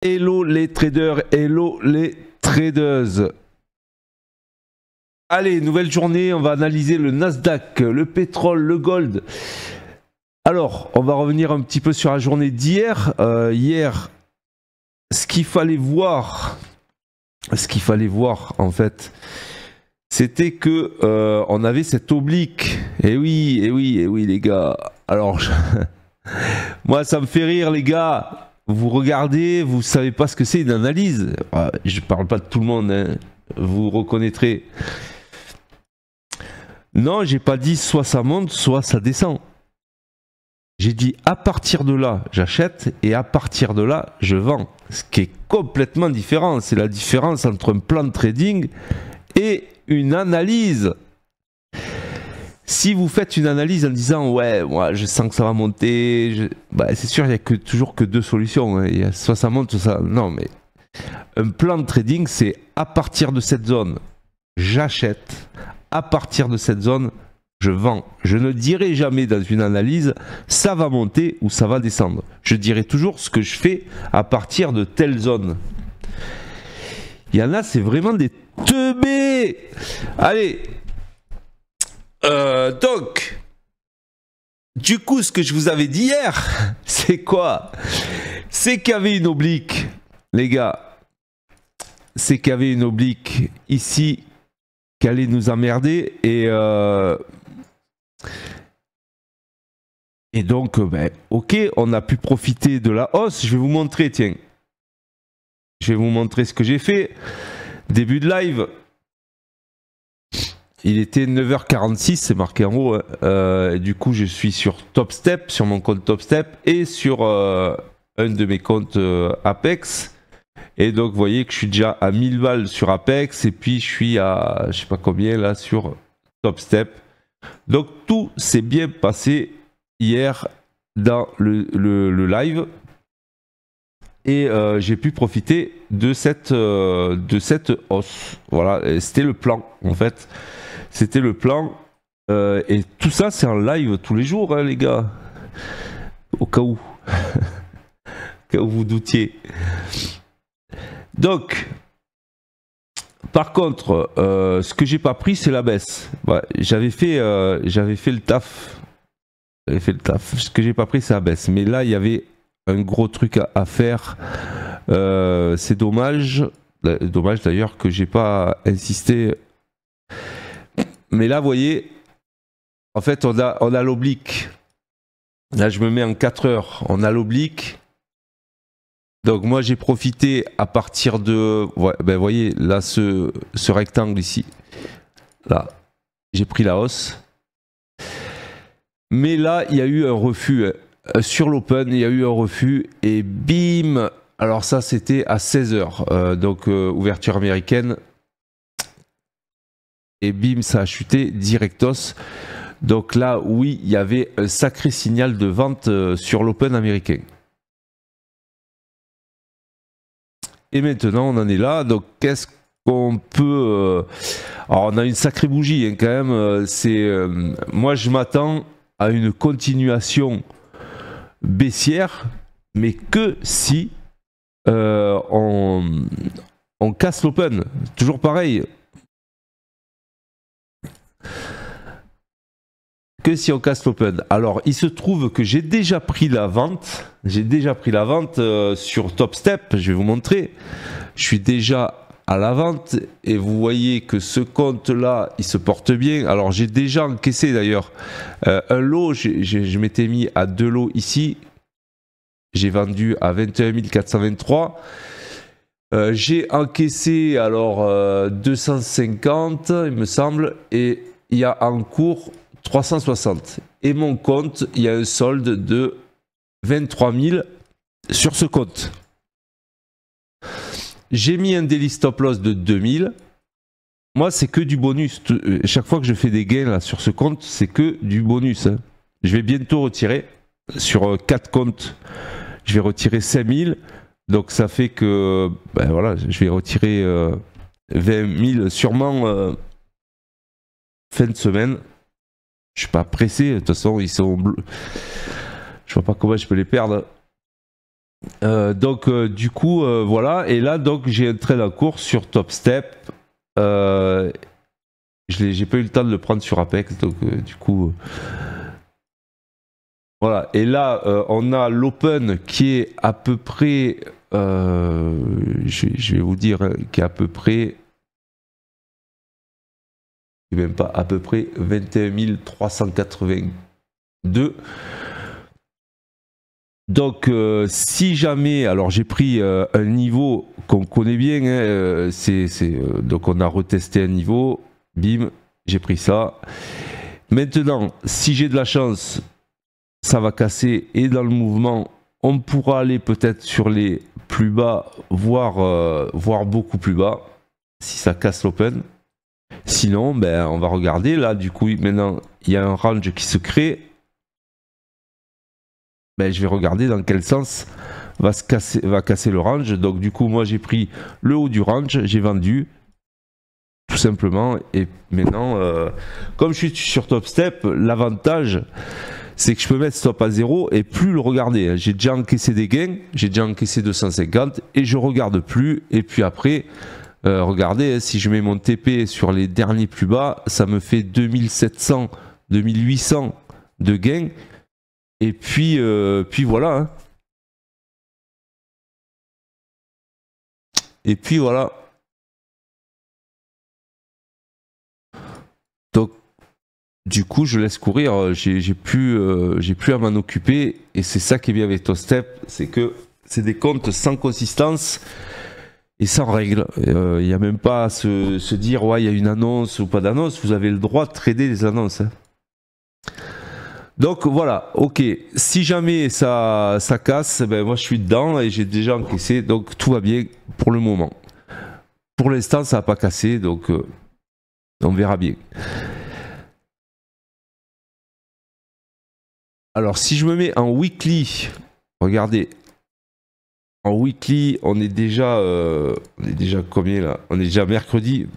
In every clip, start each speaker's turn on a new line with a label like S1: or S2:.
S1: Hello les traders, hello les tradeuses. Allez, nouvelle journée, on va analyser le Nasdaq, le pétrole, le gold. Alors, on va revenir un petit peu sur la journée d'hier. Hier, ce qu'il fallait voir en fait, c'était que on avait cette oblique. Et oui les gars. Alors, moi ça me fait rire les gars. Vous regardez, vous savez pas ce que c'est une analyse. Je parle pas de tout le monde, hein. Vous reconnaîtrez. Non, j'ai pas dit soit ça monte, soit ça descend. J'ai dit à partir de là, j'achète et à partir de là, je vends. Ce qui est complètement différent. C'est la différence entre un plan de trading et une analyse. Si vous faites une analyse en disant ouais, moi je sens que ça va monter, bah, c'est sûr il n'y a toujours que deux solutions. Hein. Il y a soit ça monte, soit ça. Non, mais un plan de trading, c'est à partir de cette zone, j'achète. À partir de cette zone, je vends. Je ne dirai jamais dans une analyse ça va monter ou ça va descendre. Je dirai toujours ce que je fais à partir de telle zone. Il y en a, c'est vraiment des teubés. Allez. Donc, du coup, ce que je vous avais dit hier, c'est quoi? C'est qu'il y avait une oblique, les gars. C'est qu'il y avait une oblique ici qui allait nous emmerder et donc, ben, ok, on a pu profiter de la hausse. Je vais vous montrer, tiens. Je vais vous montrer ce que j'ai fait. Début de live. Il était 9h46, c'est marqué en haut. Hein. Du coup, je suis sur TopStep, sur mon compte TopStep et sur un de mes comptes Apex. Et donc, vous voyez que je suis déjà à 1000 balles sur Apex et puis je suis à, je sais pas combien là, sur TopStep. Donc, tout s'est bien passé hier dans le live. Et j'ai pu profiter de cette hausse. Voilà, c'était le plan en fait. C'était le plan. Et tout ça, c'est en live tous les jours, hein, les gars. Au cas où. Au cas où vous doutiez. Donc, par contre, ce que j'ai pas pris, c'est la baisse. Ouais, j'avais fait le taf. Ce que j'ai pas pris, c'est la baisse. Mais là, il y avait un gros truc à faire. C'est dommage. Dommage d'ailleurs que j'ai pas insisté. Mais là, vous voyez, en fait, on a l'oblique. Là, je me mets en 4 heures. On a l'oblique. Donc, moi, j'ai profité à partir de... Ouais, ben, vous voyez, là, ce rectangle ici. Là, j'ai pris la hausse. Mais là, il y a eu un refus. Sur l'open, il y a eu un refus. Et bim! Alors ça, c'était à 16h. Donc, ouverture américaine. Et bim, ça a chuté directos. Donc là, oui, il y avait un sacré signal de vente sur l'open américain. Et maintenant, on en est là. Donc, qu'est-ce qu'on peut... Alors, on a une sacrée bougie, hein, quand même. Moi, je m'attends à une continuation baissière, mais que si on casse l'open. Toujours pareil. Que si on casse l'open. Alors, il se trouve que j'ai déjà pris la vente. J'ai déjà pris la vente sur TopStep. Je vais vous montrer. Je suis déjà à la vente et vous voyez que ce compte-là, il se porte bien. Alors, j'ai déjà encaissé d'ailleurs un lot. Je m'étais mis à 2 lots ici. J'ai vendu à 21 423. J'ai encaissé alors 250, il me semble, et il y a en cours 360. Et mon compte, il y a un solde de 23 000 sur ce compte. J'ai mis un daily stop loss de 2000. Moi, c'est que du bonus. Chaque fois que je fais des gains là, sur ce compte, c'est que du bonus. Hein. Je vais bientôt retirer sur 4 comptes. Je vais retirer 5000. Donc ça fait que ben voilà, je vais retirer 20 000 sûrement fin de semaine. Je suis pas pressé, de toute façon ils sont bleus. Je vois pas comment je peux les perdre. Du coup, voilà. Et là, donc, j'ai un trade en cours sur Top Step. J'ai pas eu le temps de le prendre sur Apex, donc du coup. Voilà. Et là, on a l'Open qui est à peu près. Je vais vous dire, qui est à peu près. Même pas à peu près 21 382. Donc, si jamais, alors j'ai pris un niveau qu'on connaît bien, hein, donc on a retesté un niveau, bim, j'ai pris ça. Maintenant, si j'ai de la chance, ça va casser et dans le mouvement, on pourra aller peut-être sur les plus bas, voire beaucoup plus bas, si ça casse l'open. Sinon, ben, on va regarder. Là, du coup, maintenant, il y a un range qui se crée. Ben, je vais regarder dans quel sens va casser le range. Donc, du coup, moi, j'ai pris le haut du range, j'ai vendu, tout simplement. Et maintenant, comme je suis sur Top Step, l'avantage, c'est que je peux mettre stop à 0 et plus le regarder. J'ai déjà encaissé des gains, j'ai déjà encaissé 250 et je regarde plus. Et puis après, regardez, si je mets mon TP sur les derniers plus bas, ça me fait 2700, 2800 de gains. Et puis voilà. Hein. Et puis voilà. Donc, du coup, je laisse courir. J'ai plus à m'en occuper. Et c'est ça qui est bien avec Top Step, c'est que c'est des comptes sans consistance et sans règles. Il n'y a même pas à se dire, ouais, il y a une annonce ou pas d'annonce. Vous avez le droit de trader les annonces. Hein. Donc voilà, ok. Si jamais ça casse, ben moi je suis dedans et j'ai déjà encaissé, donc tout va bien pour le moment. Pour l'instant, ça n'a pas cassé, donc on verra bien. Alors si je me mets en weekly, regardez, en weekly, on est déjà combien là? On est déjà mercredi.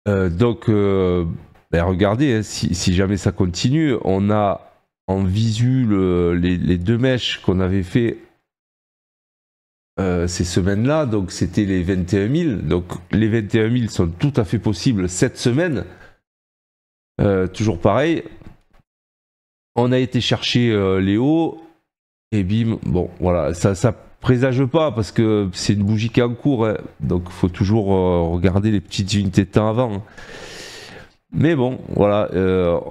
S1: Ben regardez, hein, si jamais ça continue, on a en visu les deux mèches qu'on avait fait ces semaines-là, donc c'était les 21 000. Donc les 21 000 sont tout à fait possibles cette semaine. Toujours pareil. On a été chercher les hauts et bim, bon voilà, ça présage pas parce que c'est une bougie qui est en cours, hein, donc il faut toujours regarder les petites unités de temps avant. Hein. Mais bon, voilà,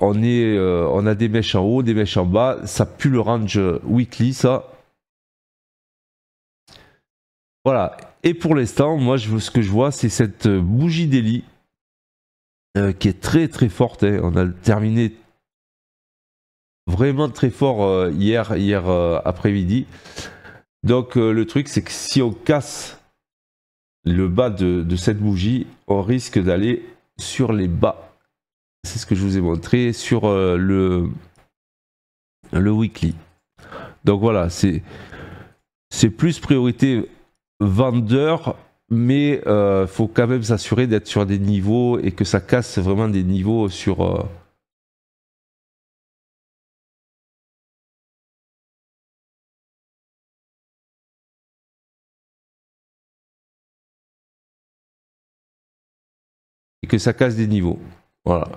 S1: on a des mèches en haut, des mèches en bas, ça pue le range weekly, ça. Voilà, et pour l'instant, moi ce que je vois, c'est cette bougie daily qui est très très forte. Hein. On a terminé vraiment très fort hier après-midi. Donc le truc, c'est que si on casse le bas de cette bougie, on risque d'aller sur les bas. C'est ce que je vous ai montré sur le weekly. Donc voilà, c'est plus priorité vendeur, mais faut quand même s'assurer d'être sur des niveaux et que ça casse vraiment des niveaux sur... et que ça casse des niveaux. Voilà.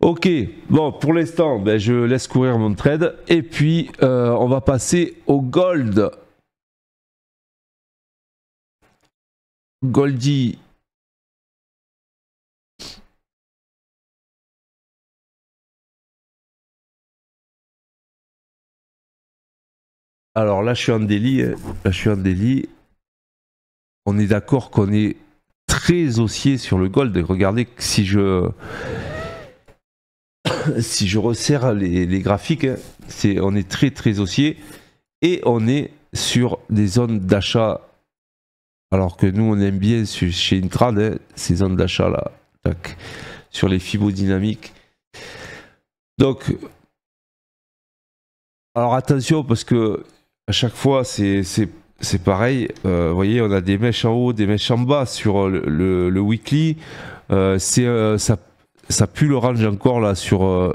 S1: Ok, bon, pour l'instant, ben, je laisse courir mon trade. Et puis, on va passer au gold. Goldie. Alors là, je suis en délit. Là, je suis en délit. On est d'accord qu'on est très haussier sur le gold. Regardez que si je resserre les graphiques, hein, on est très très haussier et on est sur des zones d'achat. Alors que nous, on aime bien chez Intrad hein, ces zones d'achat là, tac, sur les fibodynamiques. Donc Alors attention parce que à chaque fois c'est pareil. Vous voyez, on a des mèches en haut, des mèches en bas sur le weekly. Ça pue le range encore là sur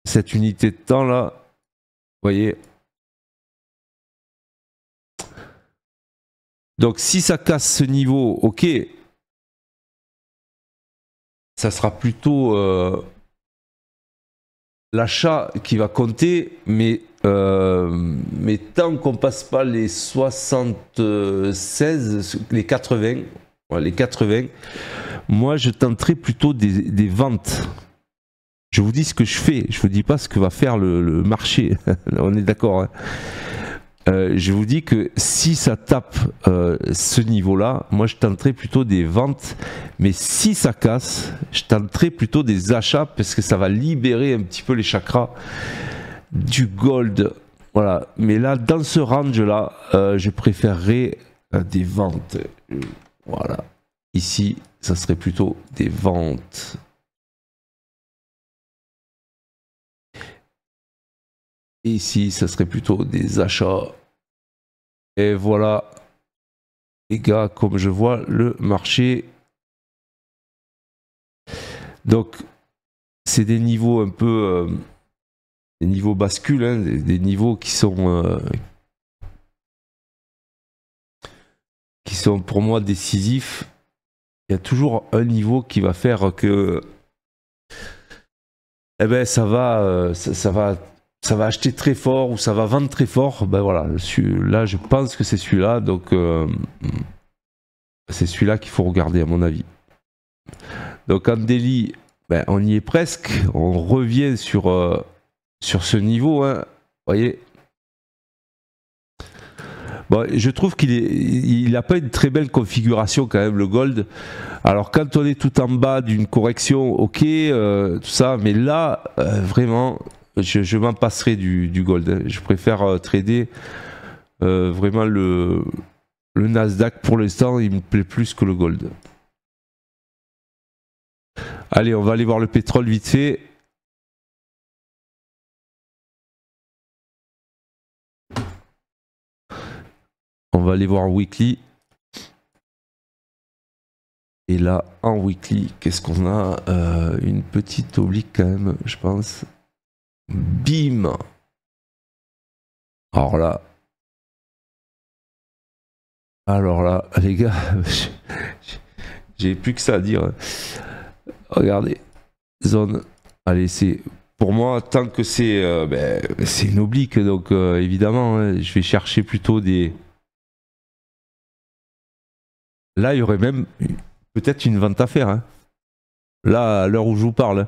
S1: cette unité de temps là. Vous voyez. Donc si ça casse ce niveau, ok, ça sera plutôt l'achat qui va compter, mais tant qu'on passe pas les 76, les 80, ouais, les 80, moi je tenterai plutôt des ventes. Je vous dis ce que je fais, je vous dis pas ce que va faire le marché, on est d'accord, hein. Je vous dis que si ça tape ce niveau-là, moi je tenterai plutôt des ventes, mais si ça casse, je tenterai plutôt des achats parce que ça va libérer un petit peu les chakras du gold. Voilà, mais là, dans ce range-là, je préférerais des ventes. Voilà, ici, ça serait plutôt des ventes. Et ici, ça serait plutôt des achats. Et voilà, les gars, comme je vois le marché. Donc, c'est des niveaux un peu... des niveaux bascules, hein, des niveaux qui sont pour moi décisifs. Il y a toujours un niveau qui va faire que... Eh ben, ça va acheter très fort ou ça va vendre très fort. Ben voilà, là je pense que c'est celui-là, donc c'est celui-là qu'il faut regarder à mon avis. Donc en daily, ben, on y est presque, on revient sur ce niveau, hein. Vous voyez. Bon, je trouve qu'il n'a pas une très belle configuration quand même le gold. Alors quand on est tout en bas d'une correction, ok, tout ça, mais là vraiment... Je m'en passerai du gold, hein. Je préfère trader vraiment le Nasdaq pour l'instant, il me plaît plus que le gold. Allez, on va aller voir le pétrole vite fait. On va aller voir weekly. Et là, en weekly, qu'est-ce qu'on a? Une petite oblique quand même, je pense. Bim. Alors là, les gars, j'ai plus que ça à dire. Regardez, zone. Allez, c'est pour moi, tant que c'est c'est une oblique, donc évidemment, hein, je vais chercher plutôt des... Là, il y aurait même peut-être une vente à faire, hein. Là, à l'heure où je vous parle.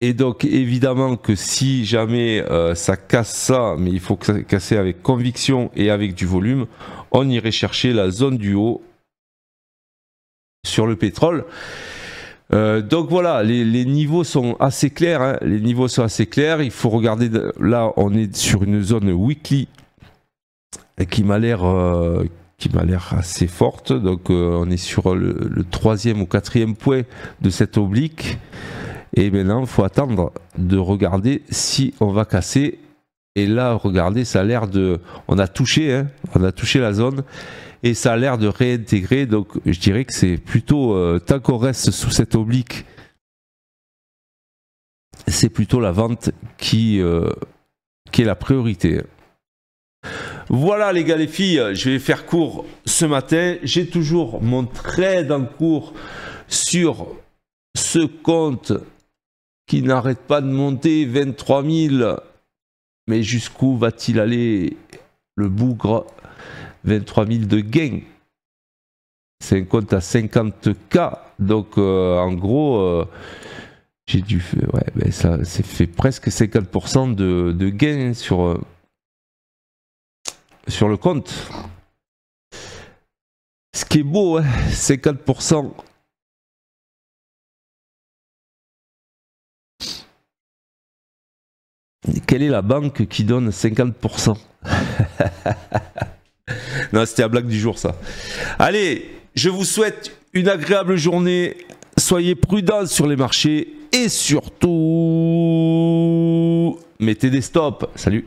S1: Et donc évidemment que si jamais ça casse ça, mais il faut que ça casse avec conviction et avec du volume, on irait chercher la zone du haut sur le pétrole. Donc voilà, les niveaux sont assez clairs, hein. Les niveaux sont assez clairs. Il faut regarder, là on est sur une zone weekly qui m'a l'air assez forte. Donc on est sur le 3e ou 4e point de cette oblique. Et maintenant, il faut attendre de regarder si on va casser. Et là, regardez, ça a l'air de... On a touché, hein, on a touché la zone. Et ça a l'air de réintégrer. Donc, je dirais que c'est plutôt... tant qu'on reste sous cette oblique, c'est plutôt la vente qui est la priorité. Voilà les gars, les filles, je vais faire court ce matin. J'ai toujours mon trade en cours sur ce compte qui n'arrête pas de monter, 23 000. Mais jusqu'où va-t-il aller le bougre? 23 000 de gain. C'est un compte à 50K. Donc en gros, j'ai dû... Ouais, ben ça s'est fait presque 50% de gain sur le compte. Ce qui est beau, hein, 50%. Quelle est la banque qui donne 50%? Non, c'était la blague du jour, ça. Allez, je vous souhaite une agréable journée. Soyez prudents sur les marchés et surtout, mettez des stops. Salut.